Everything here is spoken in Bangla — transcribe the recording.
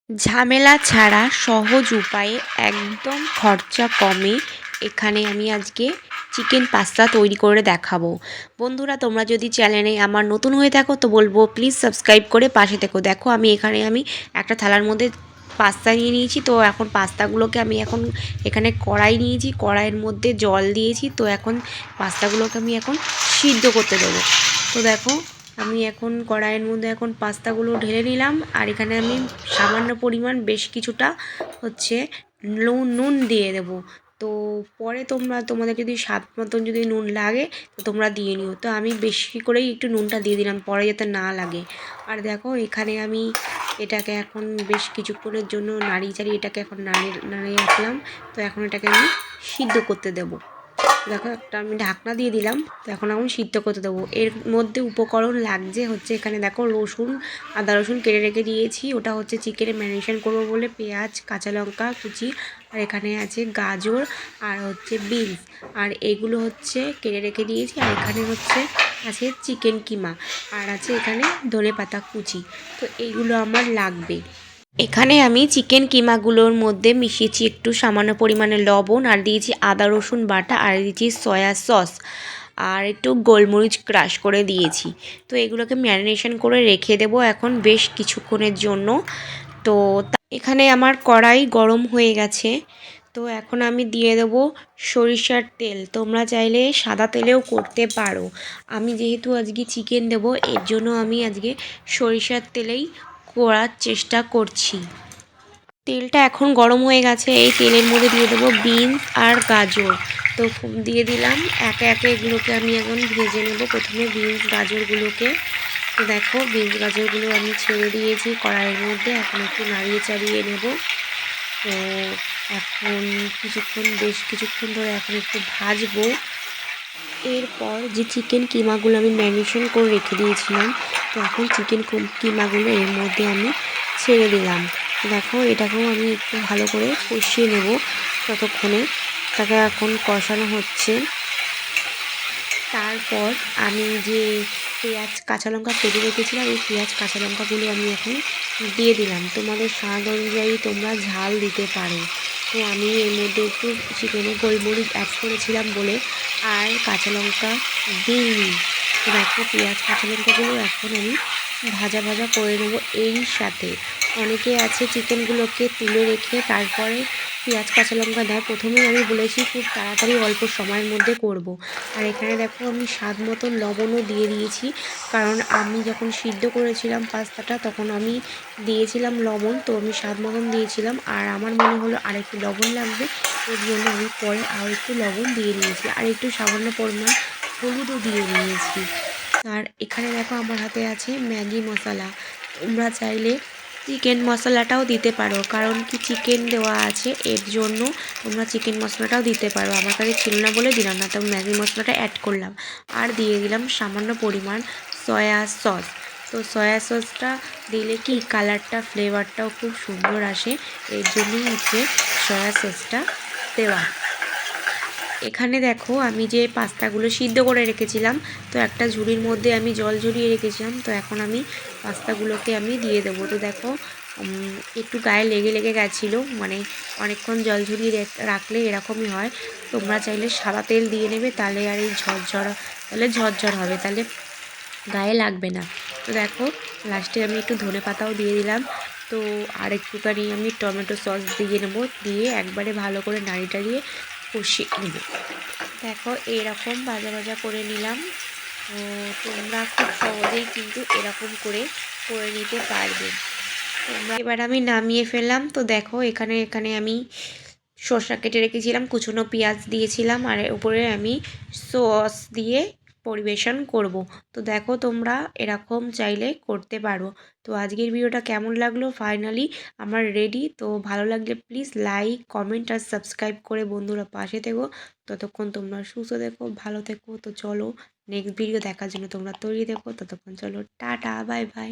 ঝামেলা ছাড়া সহজ উপায়ে একদম খরচা কমে এখানে আমি আজকে চিকেন পাস্তা তৈরি করে দেখাবো। বন্ধুরা, তোমরা যদি চ্যানেলে আমার নতুন হয়ে থাকো তো বলবো প্লিজ সাবস্ক্রাইব করে পাশে থেকো। দেখো আমি এখানে একটা থালার মধ্যে পাস্তা নিয়ে নিয়েছি। তো এখন পাস্তাগুলোকে আমি এখানে কড়াই নিয়েছি, কড়াইয়ের মধ্যে জল দিয়েছি। তো এখন পাস্তাগুলোকে আমি এখন সিদ্ধ করতে দেবো। তো দেখো আমি এখন কড়াইয়ের মধ্যে এখন পাস্তাগুলো ঢেলে নিলাম। আর এখানে আমি সামান্য পরিমাণ বেশ কিছুটা হচ্ছে নুন দিয়ে দেবো। তো পরে তোমাদের যদি স্বাদ মতন যদি নুন লাগে তো তোমরা দিয়ে নিও। তো আমি বেশি করেই একটু নুনটা দিয়ে দিলাম পরে যাতে না লাগে। আর দেখো এখানে আমি এটাকে এখন বেশ কিছুক্ষণের জন্য নাড়িয়ে চাড়িয়ে এটাকে এখন নাড়িয়ে রাখলাম। তো এখন এটাকে আমি সিদ্ধ করতে দেবো। দেখো একটা আমি ঢাকনা দিয়ে দিলাম। তো এখন সিদ্ধ করতে দেবো। এর মধ্যে উপকরণ লাগছে হচ্ছে এখানে দেখো আদা রসুন কেটে রেখে দিয়েছি। ওটা হচ্ছে চিকেনে ম্যারিনেশন করবো বলে পেঁয়াজ, কাঁচা লঙ্কা কুচি, আর এখানে আছে গাজর আর হচ্ছে বিনস, আর এগুলো হচ্ছে কেটে রেখে দিয়েছি। আর এখানে আছে চিকেন কিমা, আর আছে এখানে ধনেপাতা কুচি। তো এইগুলো আমার লাগবে। এখানে আমি চিকেন কিমাগুলোর মধ্যে মিশিয়েছি একটু সামান্য পরিমাণে লবণ, আর দিয়েছি আদা রসুন বাটা, আর দিয়েছি সয়া সস, আর একটু গোলমরিচ ক্রাশ করে দিয়েছি। তো এগুলোকে ম্যারিনেশন করে রেখে দেব এখন বেশ কিছুক্ষণের জন্য। তো এখানে আমার কড়াই গরম হয়ে গেছে। তো এখন আমি দিয়ে দেব সরিষার তেল। তোমরা চাইলে সাদা তেলেও করতে পারো। আমি যেহেতু আজকে চিকেন দেবো এর জন্য আমি আজকে সরিষার তেলেই করার চেষ্টা করছি। তেলটা এখন গরম হয়ে গেছে। এই তেলের মধ্যে দিয়ে দেবো বিনস আর গাজর। তো দিয়ে দিলাম একে একে এগুলোকে আমি এখন ভেজে নেব। প্রথমে বিনস গাজরগুলোকে। তো দেখো বিনস গাজরগুলো আমি ছেড়ে দিয়েছি কড়াইয়ের মধ্যে। এখন একটু নাড়িয়ে চাড়িয়ে নেব। তো এখন বেশ কিছুক্ষণ ধরে এখন একটু ভাজবো। এরপর যে চিকেন কিমাগুলো আমি ম্যারিনেশন করে রেখে দিয়েছিলাম, তো এখন চিকেন কিমাগুলো এর মধ্যে আমি ছেড়ে দিলাম। দেখো এটাকেও আমি একটু ভালো করে কষিয়ে নেব ততক্ষণে। তাকে এখন কষানো হচ্ছে। তারপর আমি যে পেঁয়াজ কাঁচা লঙ্কা কেটে রেখেছিলাম এই পেঁয়াজ কাঁচা লঙ্কাগুলো আমি এখন দিয়ে দিলাম। তোমাদের স্বাদ অনুযায়ী তোমরা ঝাল দিতে পারো। তো আমি এর মধ্যে একটু চিকেনে গোলমরিচ অ্যাড করেছিলাম বলে আর কাঁচা লঙ্কা দিইনি। তো দেখো পেঁয়াজ কাঁচা লঙ্কাগুলো এখন আমি ভাজা ভাজা করে নেবো। এর সাথে অনেকে আছে চিকেনগুলোকে তুলে রেখে তারপরে পেঁয়াজ কাঁচা লঙ্কা দেয়। প্রথমেই আমি বলেছি খুব তাড়াতাড়ি অল্প সময়ের মধ্যে করব। আর এখানে দেখো আমি স্বাদ মতন লবণও দিয়ে দিয়েছি, কারণ আমি যখন সিদ্ধ করেছিলাম পাস্তাটা তখন আমি দিয়েছিলাম লবণ। তো আমি স্বাদ মতন দিয়েছিলাম, আর আমার মনে হলো আরেকটু লবণ লাগবে, এর জন্য আমি পরে আরও একটু লবণ দিয়ে দিয়েছি। আর একটু সামান্য পরিমাণ হলুদও দিয়ে নিয়েছি। আর এখানে দেখো আমার হাতে আছে ম্যাগি মশলা। তোমরা চাইলে চিকেন মশলাটাও দিতে পারো, কারণ কি চিকেন দেওয়া আছে এর জন্য তোমরা চিকেন মশলাটাও দিতে পারো। আমার কাছে ছিল না বলে দিলাম না, তো ম্যাগি মশলাটা অ্যাড করলাম। আর দিয়ে দিলাম সামান্য পরিমাণ সয়া সস। তো সয়া সসটা দিলে কি কালারটা ফ্লেভারটাও খুব সুন্দর আসে, এর জন্যই হচ্ছে সয়া সসটা দেওয়া। এখানে দেখো আমি যে পাস্তাগুলো সিদ্ধ করে রেখেছিলাম, তো একটা ঝুড়ির মধ্যে আমি জল ঝরিয়ে রেখেছিলাম। তো এখন আমি পাস্তাগুলোকে আমি দিয়ে দেবো। তো দেখো একটু গায়ে লেগে লেগে গেছিলো, মানে অনেকক্ষণ জল ঝরিয়ে রাখলে এরকমই হয়। তোমরা চাইলে সাদা তেল দিয়ে নেবে, তাহলে আর এই ঝরঝর হবে, তাহলে গায়ে লাগবে না। তো দেখো লাস্টে আমি একটু ধনেপাতাও দিয়ে দিলাম। তো আর একটুখানি আমি টমেটো সস দিয়ে নেবো, দিয়ে একবারে ভালো করে নাড়িয়ে টাড়িয়ে কষিয়ে নেব। দেখো এরকম ভাজা ভাজা করে নিলাম। তো তোমরা খুব সহজেই কিন্তু এরকম করে নিতে পারবে। তোমরা এবার আমি নামিয়ে ফেললাম। তো দেখো এখানে আমি শসা কেটে রেখেছিলাম, কুচনো পেঁয়াজ দিয়েছিলাম, আর উপরে আমি সস দিয়ে পরিবেশন করব। তো দেখো তোমরা এরকম চাইলে করতে পারো। তো আজকের ভিডিওটা কেমন লাগলো ফাইনালি আমার রেডি। তো ভালো লাগলে প্লিজ লাইক কমেন্ট আর সাবস্ক্রাইব করে বন্ধুরা পাশে থেকো। ততক্ষণ তোমরা সুস্থ থেকো, ভালো থেকো। তো চলো নেক্সট ভিডিও দেখার জন্য তোমরা তৈরি থেকো। ততক্ষণ চলো টাটা বাই বাই।